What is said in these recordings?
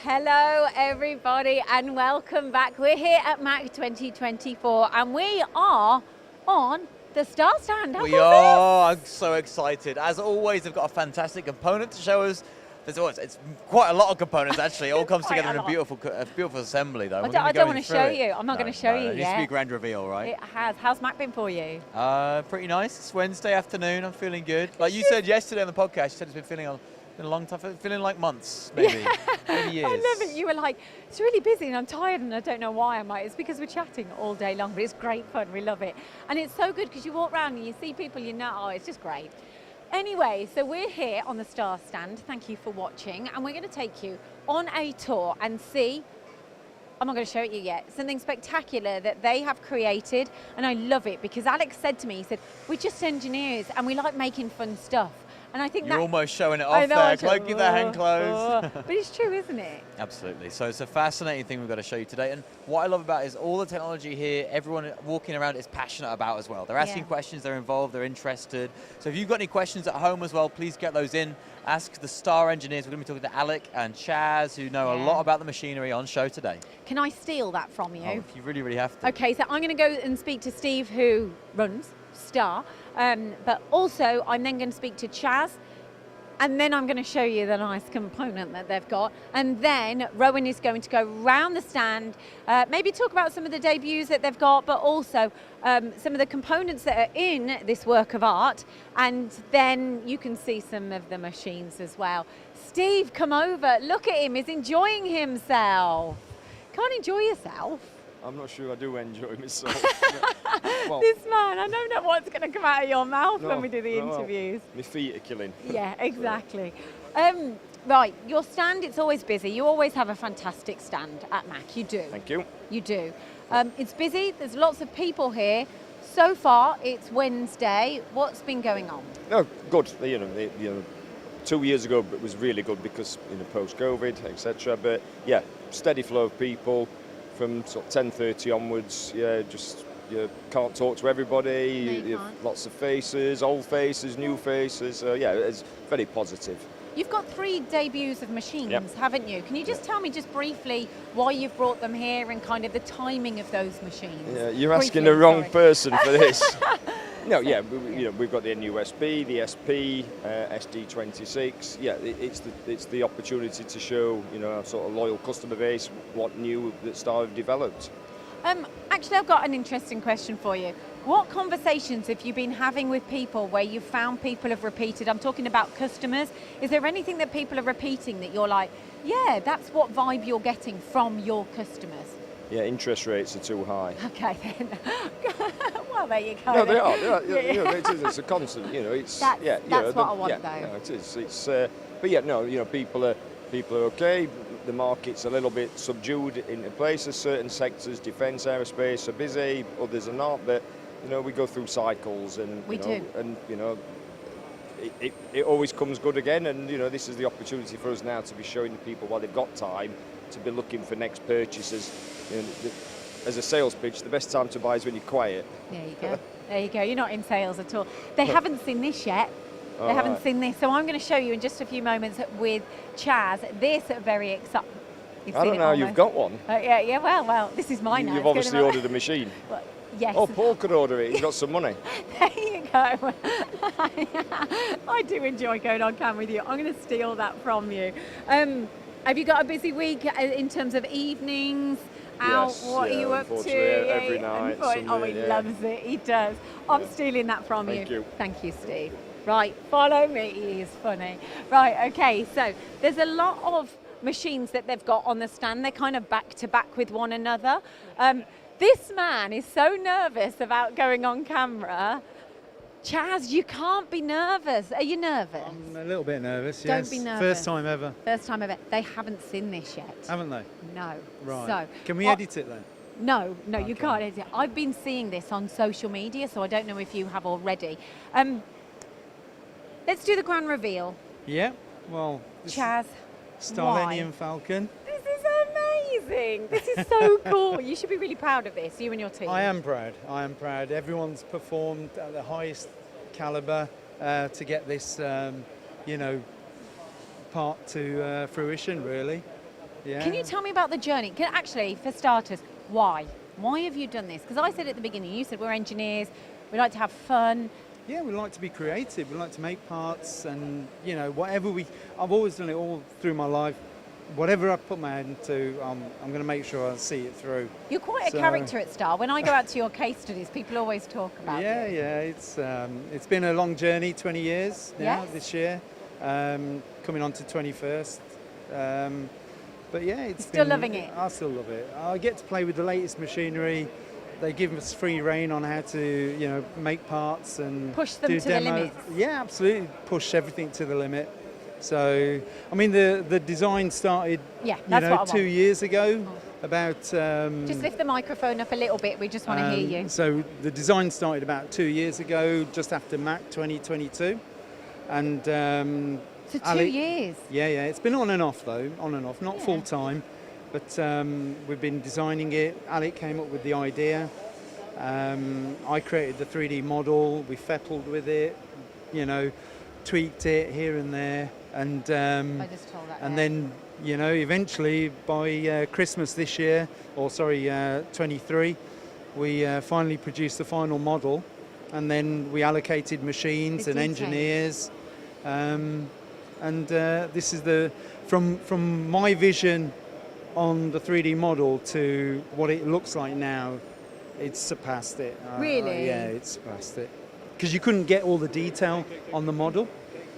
Hello everybody and welcome back. We're here at MACH 2024 and we are on the Star Stand. We are. I'm so excited. As always, they've got a fantastic component to show us. It's quite a lot of components actually. It all comes together in a beautiful assembly though. I don't want to show you. I'm not going to show you yet. It needs to be a grand reveal, right? It has. How's Mac been for you? Pretty nice. It's Wednesday afternoon. I'm feeling good. Like you said yesterday on the podcast, you said it's been feeling a long time, feeling like months, maybe, maybe years. I love it. You were like, it's really busy and I'm tired and I don't know why. I'm like, it's because we're chatting all day long, but it's great fun. We love it. And it's so good because you walk around and you see people, you know, oh, it's just great. Anyway, so we're here on the Star Stand. Thank you for watching. And we're going to take you on a tour and see, I'm not going to show it you yet, something spectacular that they have created. And I love it because Alex said to me, he said, we're just engineers and we like making fun stuff. And I think you're almost showing it off there. Keep that hand closed. But it's true, isn't it? Absolutely. So it's a fascinating thing we've got to show you today. And what I love about it is all the technology here, everyone walking around is passionate about as well. They're asking questions, they're involved, they're interested. So if you've got any questions at home as well, please get those in. Ask the Star engineers. We're going to be talking to Alec and Chaz, who know a lot about the machinery on show today. Can I steal that from you? Oh, you really, really have to. Okay, so I'm going to go and speak to Steve, who runs Star. But also, I'm then going to speak to Chaz. And then I'm going to show you the nice component that they've got. And then Rowan is going to go round the stand, maybe talk about some of the debuts that they've got, but also some of the components that are in this work of art. And then you can see some of the machines as well. Steve, come over. Look at him. He's enjoying himself. Can't enjoy yourself. I'm not sure I do enjoy myself. Well, this man, I don't know what's going to come out of your mouth when we do the interviews. My feet are killing. Yeah, exactly. Right, your stand, it's always busy. You always have a fantastic stand at MACH. You do. Thank you. You do. It's busy. There's lots of people here. So far, it's Wednesday. What's been going on? Oh, good. You know, 2 years ago it was really good because post-COVID, etc. But yeah, steady flow of people. From sort of 10:30 onwards, you can't talk to everybody. You have lots of faces, old faces, new faces. So yeah, it's very positive. You've got 3 debuts of machines, haven't you? Can you just tell me just briefly why you've brought them here and kind of the timing of those machines? Yeah, you're asking the wrong person for this. No, yeah, we've got the NUSB, the SP, SD16. Yeah, it's the opportunity to show our sort of loyal customer base what new that Star have developed. Actually, I've got an interesting question for you. What conversations have you been having with people where you've found people have repeated? I'm talking about customers. Is there anything that people are repeating that you're like, yeah, that's what vibe you're getting from your customers? Yeah, interest rates are too high. Okay then. Well, there you go. No, they are. It's a constant. It's that's what I want though. No, it is. It's. But yeah, no. People are okay. The market's a little bit subdued in places. Certain sectors, defence, aerospace, are busy. Others are not. But we go through cycles, and we do. And it always comes good again. And this is the opportunity for us now to be showing the people while they've got time to be looking for next purchases. As a sales pitch, the best time to buy is when you're quiet. There you go. There you go. You're not in sales at all. They haven't seen this yet. They haven't seen this. So I'm going to show you in just a few moments with Chaz. This very exciting. I don't know how you've got one. Yeah. Well, this is mine now. You've obviously ordered a machine. Well, yes. Oh, Paul could order it. He's got some money. There you go. I do enjoy going on cam with you. I'm going to steal that from you. Have you got a busy week in terms of evenings? Out? Yes, what are you up to? Every night. Sunday, he loves it. He does. I'm stealing that from you. Thank you. Thank you, Steve. Right, follow me. He is funny. Right, okay. So there's a lot of machines that they've got on the stand. They're kind of back to back with one another. This man is so nervous about going on camera. Chaz, you can't be nervous. Are you nervous? I'm a little bit nervous, yes. Don't be nervous. First time ever. First time ever. They haven't seen this yet. Haven't they? No. Right. So, can we edit it then? No, Okay. You can't edit it. I've been seeing this on social media, so I don't know if you have already. Let's do the grand reveal. Yeah, well. Chaz, Starlenium Falcon. This is amazing. This is so cool. You should be really proud of this, you and your team. I am proud. Everyone's performed at the highest caliber to get this, part to fruition, really. Yeah. Can you tell me about the journey? Actually, for starters, why? Why have you done this? Because I said at the beginning, you said we're engineers, we like to have fun. Yeah, we like to be creative. We like to make parts, and you know, I've always done it all through my life. Whatever I put my head into, I'm going to make sure I see it through. You're quite a character at Star. When I go out to your case studies, people always talk about Yeah, you. yeah. It's been a long journey, 20 years now Yes. this year, coming on to 21st. But yeah, it's Still loving it? I still love it. I get to play with the latest machinery. They give us free rein on how to, make parts and Push them do to the demos. limits. Yeah, absolutely. Push everything to the limit. So, I mean, the design started, Yeah, that's what I want. 2 years ago. About Just lift the microphone up a little bit. We just want to hear you. So the design started about 2 years ago, just after MACH 2022, and So 2 Alec- years. Yeah, it's been on and off though, not Yeah. full time, but we've been designing it. Alec came up with the idea. I created the 3D model. We fettled with it, tweaked it here and there, and I just told that. and there. then, eventually by Christmas this year, 23, we finally produced the final model, and then we allocated machines The and detail. engineers, and this is from my vision on the 3D model to what it looks like now. It's surpassed it. Really? Yeah, it's surpassed it. Because you couldn't get all the detail on the model,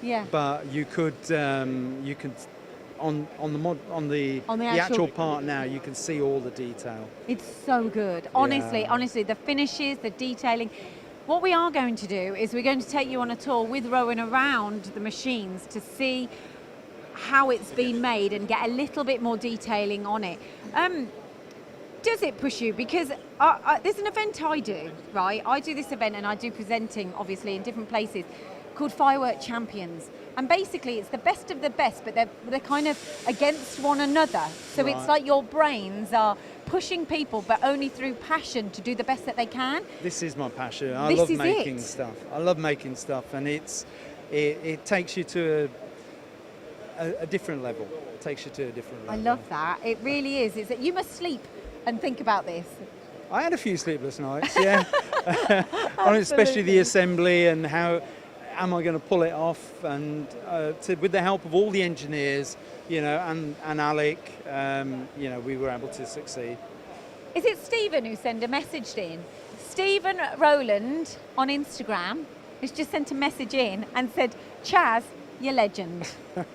Yeah. but you could on the On the actual actual- part now, you can see all the detail. It's so good. Honestly, Yeah. honestly, the finishes, the detailing. What we are going to do is we're going to take you on a tour with Rowan around the machines to see how it's been made and get a little bit more detailing on it. Does it push you? Because there's an event I do, right? I do this event and I do presenting, obviously, in different places, called Firework Champions. And basically, it's the best of the best, but they're kind of against one another. So it's Right. like your brains are pushing people, but only through passion to do the best that they can. This is my passion. I This love is making it. stuff. I love making stuff, and it takes you to a different level. It takes you to a different I level. love that. It really is. It's that you must sleep and think about this. I had a few sleepless nights, yeah. On especially the assembly and how am I going to pull it off, and with the help of all the engineers, and Alec, we were able to succeed. Is it Stephen who sent a message in? Stephen Rowland on Instagram has just sent a message in and said, Chaz, you're legend.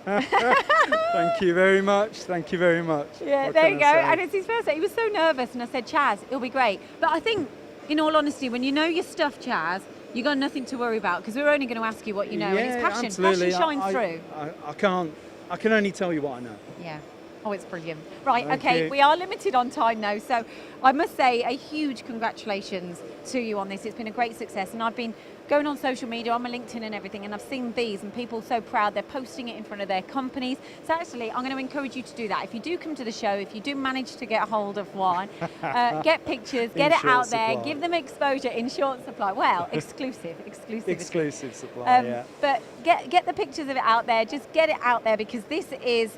Thank you very much. Thank you very much. Yeah, What there can you go. I say? And it's his first day. He was so nervous, and I said, Chaz, it'll be great. But I think, in all honesty, when you know your stuff, Chaz, you got nothing to worry about, because we're only going to ask you what you know, and it's passion. Absolutely. Passion shines through. I can only tell you what I know. Yeah. Oh, it's brilliant. Right, Thank okay, you. we are limited on time now, so I must say a huge congratulations to you on this. It's been a great success, and I've been going on social media, on my LinkedIn and everything, and I've seen these, and people so proud, they're posting it in front of their companies. So actually, I'm going to encourage you to do that. If you do come to the show, if you do manage to get a hold of one, get pictures, get In it out short there, supply. give them exposure in short supply. Well, exclusive. Exclusive supply, yeah. But get the pictures of it out there. Just get it out there, because this is,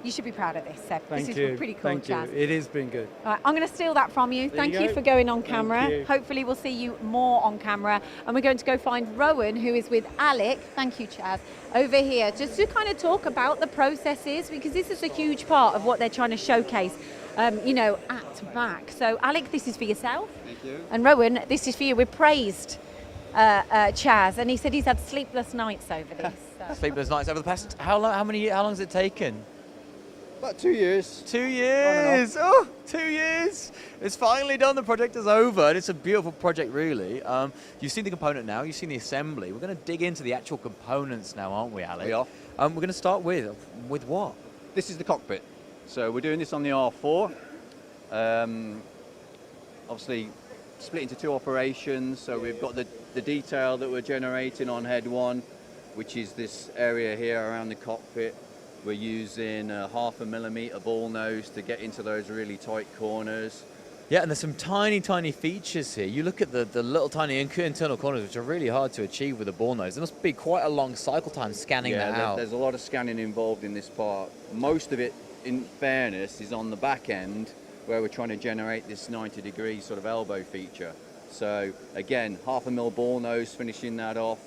you should be proud of this. So Thank this you. is pretty cool, Thank you. Chaz. It has been good. All right, I'm going to steal that from you. There Thank you you go. for going on Thank camera. you. Hopefully we'll see you more on camera. And we're going to go find Rowan, who is with Alec. Thank you, Chaz. Over here, just to kind of talk about the processes, because this is a huge part of what they're trying to showcase, at MACH. So Alec, this is for yourself. Thank you. And Rowan, this is for you. We praised Chaz, and he said he's had sleepless nights over this. So. Sleepless nights over the past, how long has it taken? About 2 years. 2 years. Oh, 2 years. It's finally done. The project is over, and it's a beautiful project, really. You've seen the component now. You've seen the assembly. We're going to dig into the actual components now, aren't we, Alec? We are. We're going to start with what? This is the cockpit. So we're doing this on the R4. Obviously, split into two operations. So we've got the detail that we're generating on head one, which is this area here around the cockpit. We're using a 0.5 millimeter ball nose to get into those really tight corners. Yeah, and there's some tiny, tiny features here. You look at the little tiny internal corners, which are really hard to achieve with a ball nose. There must be quite a long cycle time scanning that out. There's a lot of scanning involved in this part. Most of it in fairness, is on the back end where we're trying to generate this 90-degree sort of elbow feature. So again, 1/2 mil ball nose, finishing that off,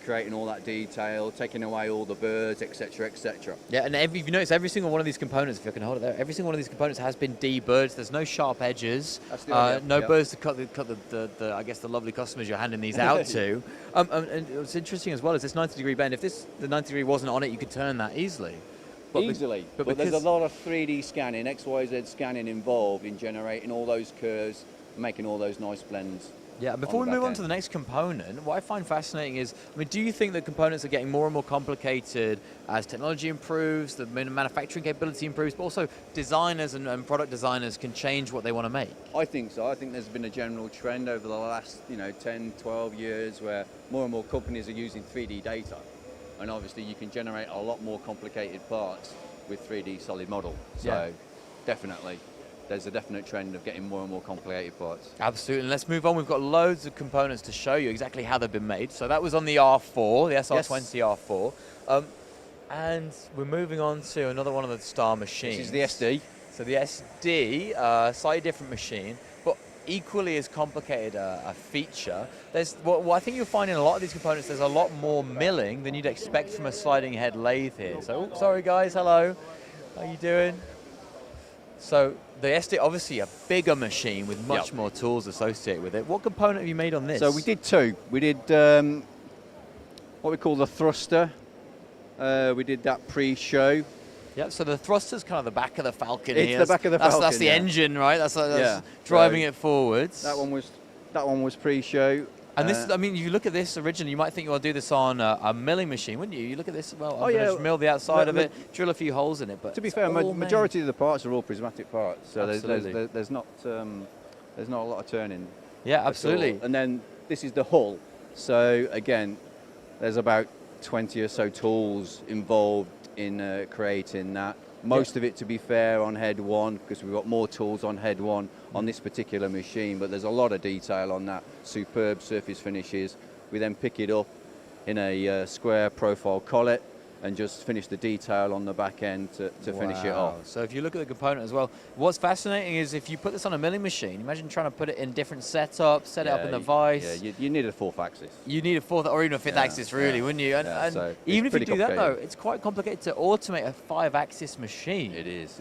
creating all that detail, taking away all the birds, etc., etc. Yeah, and if you notice, every single one of these components, if you can hold it there, every single one of these components has been deburred. There's no sharp edges, That's the idea, no yeah. birds to cut the I guess the lovely customers you're handing these out to. And what's interesting as well is this 90-degree bend. If the 90-degree wasn't on it, you could turn that easily. Easily, but there's a lot of 3D scanning, XYZ scanning involved in generating all those curves, making all those nice blends. Yeah, before on we the move back on end. to the next component, what I find fascinating is, I mean, do you think that components are getting more and more complicated as technology improves, the manufacturing capability improves, but also designers and product designers can change what they want to make? I think so. I think there's been a general trend over the last 10, 12 years where more and more companies are using 3D data. And obviously you can generate a lot more complicated parts with 3D solid model. So Yeah. definitely, there's a definite trend of getting more and more complicated parts. Absolutely, and let's move on. We've got loads of components to show you exactly how they've been made. So that was on the R4, the SR20 R4. And we're moving on to another one of the Star machines. This is the SD. So the SD, slightly different machine, but equally as complicated a feature. There's what I think you'll find in a lot of these components, there's a lot more milling than you'd expect from a sliding head lathe here. So, sorry guys, hello. How you doing? So the SD, obviously a bigger machine with much more tools associated with it. What component have you made on this? So we did two. We did what we call the thruster. We did that pre-show. Yeah, so the thruster's kind of the back of the Falcon It's here. the back of the That's Falcon, the yeah. engine, right? That's Yeah. driving So it forwards. That one was pre-show. And this, I mean, you look at this originally, you might think you want to do this on a milling machine, wouldn't you? You look at this, well, I'm going to mill the outside of it, drill a few holes in it. But to be it's fair, all majority of the parts are all prismatic parts, so Absolutely. there's not a lot of turning. Yeah, at absolutely. all. And then this is the hull. So again, there's about 20 or so tools involved in creating that. Most of it, to be fair, on head one, because we've got more tools on head one on this particular machine, but there's a lot of detail on that. Superb surface finishes. We then pick it up in a square profile collet and just finish the detail on the back end to finish it off. So if you look at the component as well, what's fascinating is if you put this on a milling machine, imagine trying to put it in different setups, set it up in the vise. Yeah, you need a fourth axis. You need a fourth or even a fifth axis, really, wouldn't you? And so even if you it's do pretty that, though, complicated. it's quite complicated to automate a 5-axis machine. It is.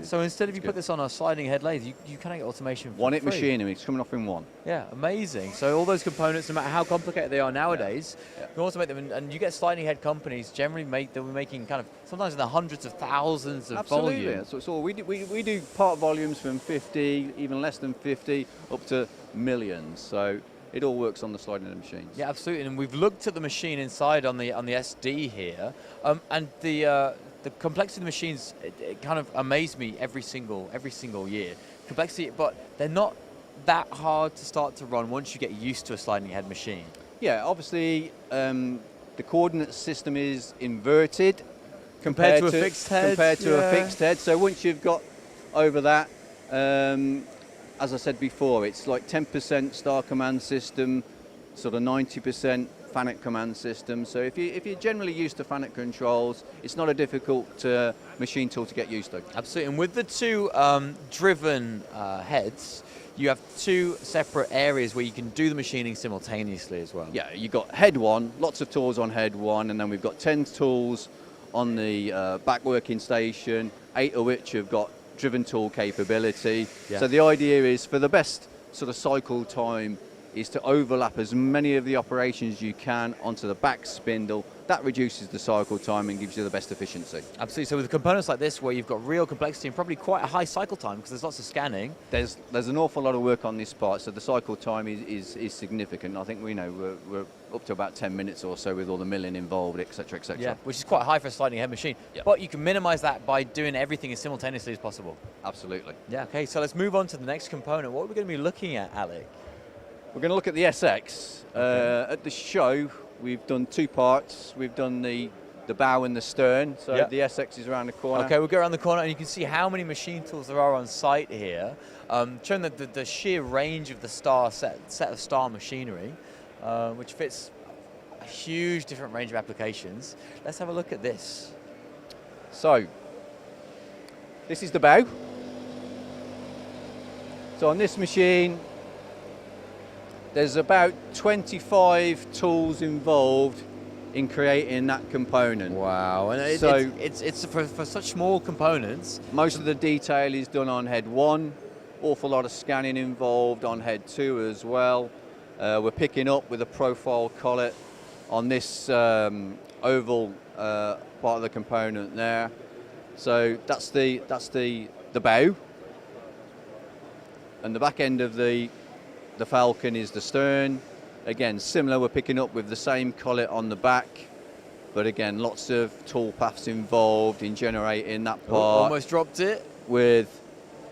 So instead of you good. put this on a sliding head lathe, you kind of get automation for One hit free. machinery, it's coming off in one. Yeah, amazing. So all those components, no matter how complicated they are nowadays, you can automate them, and you get sliding head companies generally they'll be making kind of sometimes in the hundreds of thousands of Absolutely. volume. So it's all we do part volumes from 50, even less than 50, up to millions. So it all works on the sliding head machines. Yeah, absolutely. And we've looked at the machine inside on the SD here, and the complexity of the machines it kind of amazed me every single year. Complexity, but they're not that hard to start to run once you get used to a sliding head machine. Yeah, obviously the coordinate system is inverted Compared to a fixed head, Compared to yeah. a fixed head. So once you've got over that, as I said before, it's like 10% star command system, sort of 90% FANUC command system. So if you're generally used to FANUC controls, it's not a difficult machine tool to get used to. Absolutely. And with the two driven heads, you have two separate areas where you can do the machining simultaneously as well. Yeah, you've got head one, lots of tools on head one, and then we've got 10 tools on the back working station, 8 of which have got driven tool capability. Yeah. So the idea is for the best sort of cycle time is to overlap as many of the operations you can onto the back spindle. That reduces the cycle time and gives you the best efficiency. Absolutely. So with components like this where you've got real complexity and probably quite a high cycle time because there's lots of scanning. There's an awful lot of work on this part, so the cycle time is significant. I think we're up to about 10 minutes or so with all the milling involved, etc., etc. Yeah, which is quite high for a sliding head machine. Yeah. But you can minimize that by doing everything as simultaneously as possible. Absolutely. Yeah. Okay, so let's move on to the next component. What are we going to be looking at, Alec? We're going to look at the SX. At the show, we've done two parts. We've done the bow and the stern, so Yeah. the SX is around the corner. Okay, we'll go around the corner and you can see how many machine tools there are on site here, showing the sheer range of the Star set of Star machinery, which fits a huge different range of applications. Let's have a look at this. So, This is the bow. So on this machine, there's about 25 tools involved in creating that component. Wow, and So- it's for such small components. Most of the detail is done on head 1, awful lot of scanning involved on head 2 as well. We're picking up with a profile collet on this oval part of the component there. So that's the bow, and the back end of the Falcon is the stern. Again, similar, we're picking up with the same collet on the back, but again, lots of tool paths involved in generating that part. Almost dropped it. With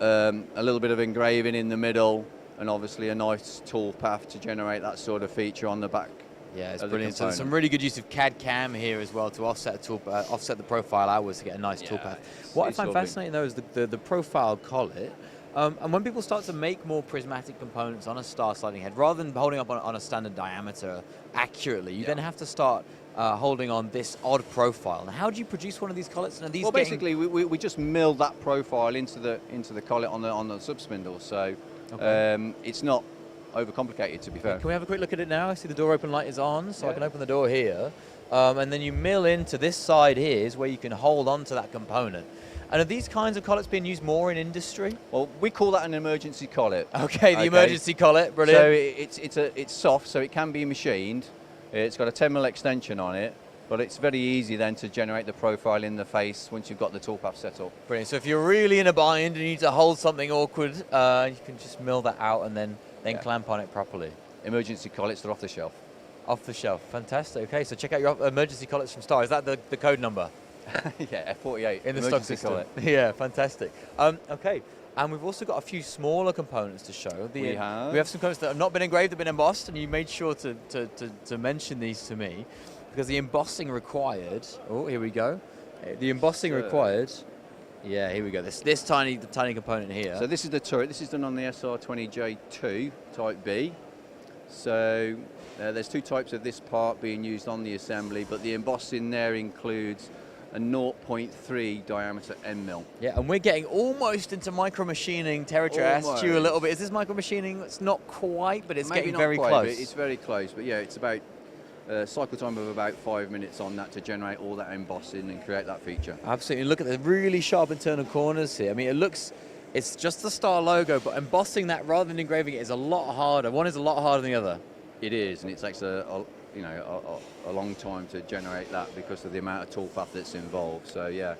a little bit of engraving in the middle, and obviously a nice tool path to generate that sort of feature on the back. Yeah, it's of the brilliant. So component. some really good use of CAD CAM here as well to offset the profile hours to get a nice tool path. What I it's find lovely. fascinating though is the profile collet. And when people start to make more prismatic components on a star sliding head, rather than holding up on a standard diameter accurately, you then have to start holding on this odd profile. Now, how do you produce one of these collets? And are these Well, getting- basically, we just mill that profile into the collet on the subspindle, so Okay. it's not overcomplicated, to be fair. Can we have a quick look at it now? I see the door open light is on, so I can open the door here. And then you mill into this side here is where you can hold on to that component. And are these kinds of collets being used more in industry? Well, we call that an emergency collet. Okay, the emergency collet, brilliant. So it's soft, so it can be machined. It's got a 10mm extension on it, but it's very easy then to generate the profile in the face once you've got the toolpath set up. Brilliant. So if you're really in a bind and you need to hold something awkward, you can just mill that out and then clamp on it properly. Emergency collets, they're off the shelf. Off the shelf. Fantastic. Okay, so check out your emergency collets from Star. Is that the code number? Yeah, F48. In the stock emergency system. collet. Yeah, fantastic. Okay, and we've also got a few smaller components to show. We have. We have some components that have not been engraved, they've been embossed, and you made sure to mention these to me, because the embossing required, oh, here we go. The embossing required, yeah, here we go, this tiny component here. So this is the turret. This is done on the SR20J2 Type B. So there's two types of this part being used on the assembly, but the embossing there includes a 0.3 diameter end mill. Yeah, and we're getting almost into micro machining territory. I asked you a little bit, is this micro machining? It's not quite, but it's Maybe getting not very quite, close. but it's very close, but yeah, it's about cycle time of about 5 minutes on that to generate all that embossing and create that feature. Absolutely. Look at the really sharp internal corners here. I mean, it's just the Star logo, but embossing that rather than engraving it is a lot harder. One is a lot harder than the other. It is, and it takes a long time to generate that because of the amount of toolpath that's involved. So yeah,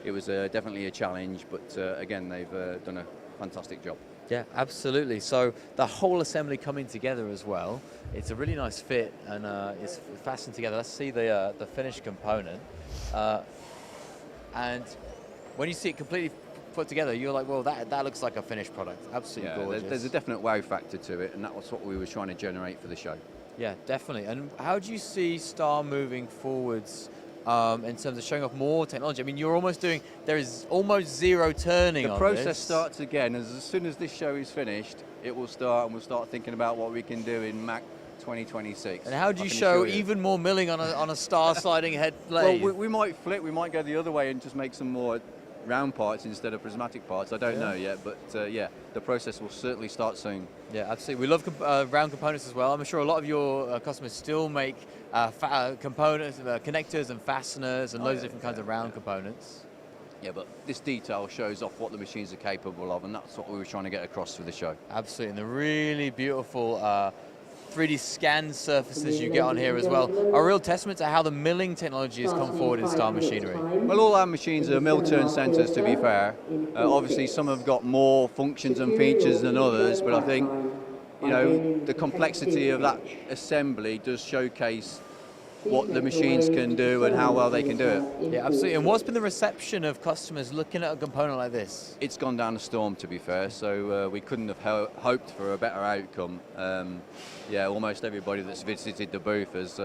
it was definitely a challenge, but again, they've done a fantastic job. Yeah, absolutely. So the whole assembly coming together as well. It's a really nice fit, and it's fastened together. Let's see the finished component. And when you see it completely put together, you're like, well, that looks like a finished product. Absolutely gorgeous. There's a definite wow factor to it, and that was what we were trying to generate for the show. Yeah, definitely. And how do you see Star moving forwards in terms of showing off more technology? I mean, there is almost zero turning on The process this. starts again. As soon as this show is finished, it will start, and we'll start thinking about what we can do in MACH 2026. And how do I you can show assure you. even more milling on a Star sliding head lathe? Well, we might flip, we might go the other way and just make some more round parts instead of prismatic parts. I don't know yet, but yeah, the process will certainly start soon. Yeah, absolutely. We love round components as well. I'm sure a lot of your customers still make components, connectors and fasteners and loads of different kinds of round components. Yeah, but this detail shows off what the machines are capable of, and that's what we were trying to get across for the show. Absolutely, and the really beautiful 3D scan surfaces you get on here as well are a real testament to how the milling technology has come forward in Star Machinery. Well, all our machines are mill turn centres, to be fair. Obviously, some have got more functions and features than others, but I think, you know, the complexity of that assembly does showcase what the machines can do and how well they can do it. Yeah, absolutely. And what's been the reception of customers looking at a component like this? It's gone down a storm, to be fair, so we couldn't have hoped for a better outcome. Yeah, almost everybody that's visited the booth has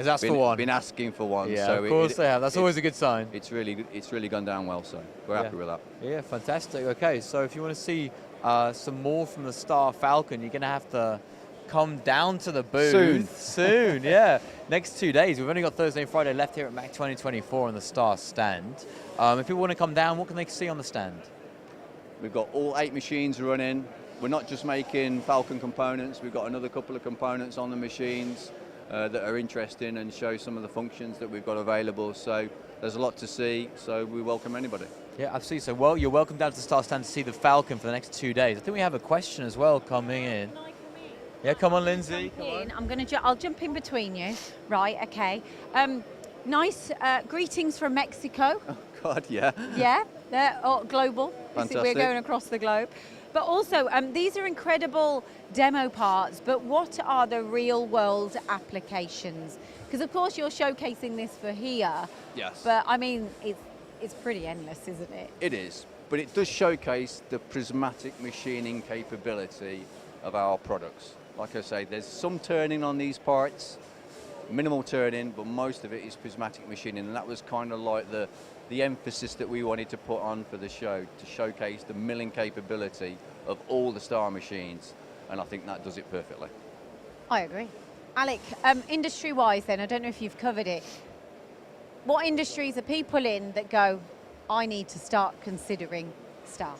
asked for one. Been asking for one. Yeah, so of course they have. That's always a good sign. It's really gone down well, so we're happy with that. Yeah, fantastic. Okay, so if you want to see some more from the Star Falcon, you're going to have to come down to the booth soon. Yeah, next 2 days. We've only got Thursday and Friday left here at MACH 2024 on the Star stand. If people want to come down, what can they see on the stand? We've got all 8 machines running. We're not just making Falcon components, we've got another couple of components on the machines that are interesting and show some of the functions that we've got available. So there's a lot to see, so we welcome anybody. Yeah, absolutely. So, well, you're welcome down to the Star stand to see the Falcon for the next 2 days. I think we have a question as well coming in. Yeah, come on, Lindsay. I'll jump in between you. Right, okay. Nice greetings from Mexico. Oh, God, yeah. Yeah, they're global. Fantastic. We're going across the globe. But also, these are incredible demo parts, but what are the real world applications? Because of course you're showcasing this for here. Yes. But I mean, it's pretty endless, isn't it? It is, but it does showcase the prismatic machining capability of our products. Like I say, there's some turning on these parts, minimal turning, but most of it is prismatic machining, and that was kind of like the emphasis that we wanted to put on for the show, to showcase the milling capability of all the Star machines, and I think that does it perfectly. I agree. Alec, industry-wise then, I don't know if you've covered it, what industries are people in that go, I need to start considering Star?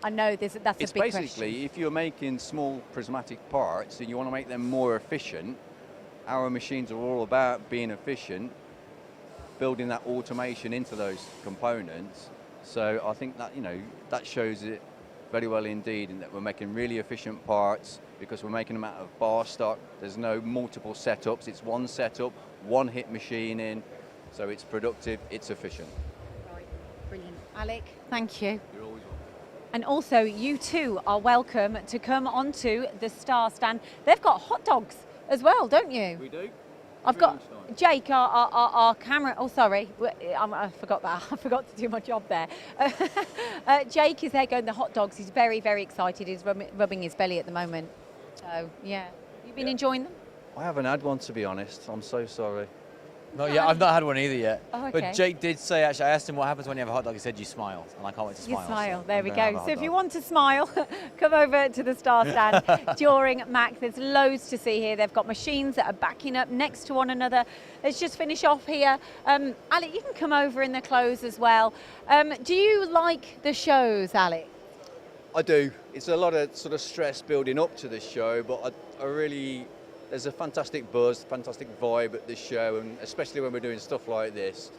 I know that's a big question. It's basically, if you're making small prismatic parts and you want to make them more efficient, our machines are all about being efficient, building that automation into those components. So I think that, that shows it very well indeed, in that we're making really efficient parts because we're making them out of bar stock. There's no multiple setups. It's one setup, one hit machining. So it's productive, it's efficient. Right, brilliant. Alec, thank you. You're always welcome. And also, you too are welcome to come onto the Star stand. They've got hot dogs as well, don't you? We do. I've got Jake, our camera. Oh, sorry, I forgot that. I forgot to do my job there. Jake is there going the hot dogs. He's very, very excited. He's rubbing his belly at the moment. So, yeah. You've been enjoying them? I haven't had one, to be honest. I'm so sorry. Not yet. I've not had one either yet. Oh, okay. But Jake did say, actually, I asked him what happens when you have a hot dog. He said you smile, and I can't wait to smile. You smile. So there we I'm gonna have go. a hot So if you dog. want to smile, come over to the Star stand during MACH. There's loads to see here. They've got machines that are backing up next to one another. Let's just finish off here. Alec, you can come over in the close as well. Do you like the shows, Alec? I do. It's a lot of sort of stress building up to this show, but I really, there's a fantastic buzz, fantastic vibe at this show, and especially when we're doing stuff like this,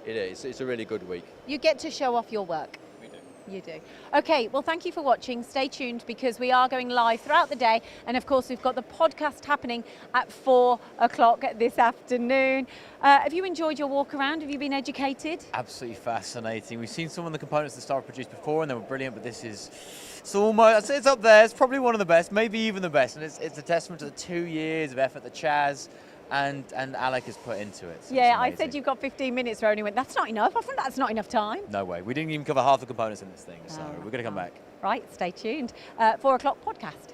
it is. It's a really good week. You get to show off your work. We do. You do. Okay, well, thank you for watching. Stay tuned because we are going live throughout the day. And of course, we've got the podcast happening at 4 o'clock this afternoon. Have you enjoyed your walk around? Have you been educated? Absolutely fascinating. We've seen some of the components that Star produced before, and they were brilliant, but this is, it's up there. It's probably one of the best, maybe even the best. And it's a testament to the 2 years of effort that Chaz and Alec has put into it. So Yeah, I said you've got 15 minutes, Ronnie went, that's not enough. I think that's not enough time. No way. We didn't even cover half the components in this thing, so we're going to come back. Right, stay tuned. 4 o'clock podcast.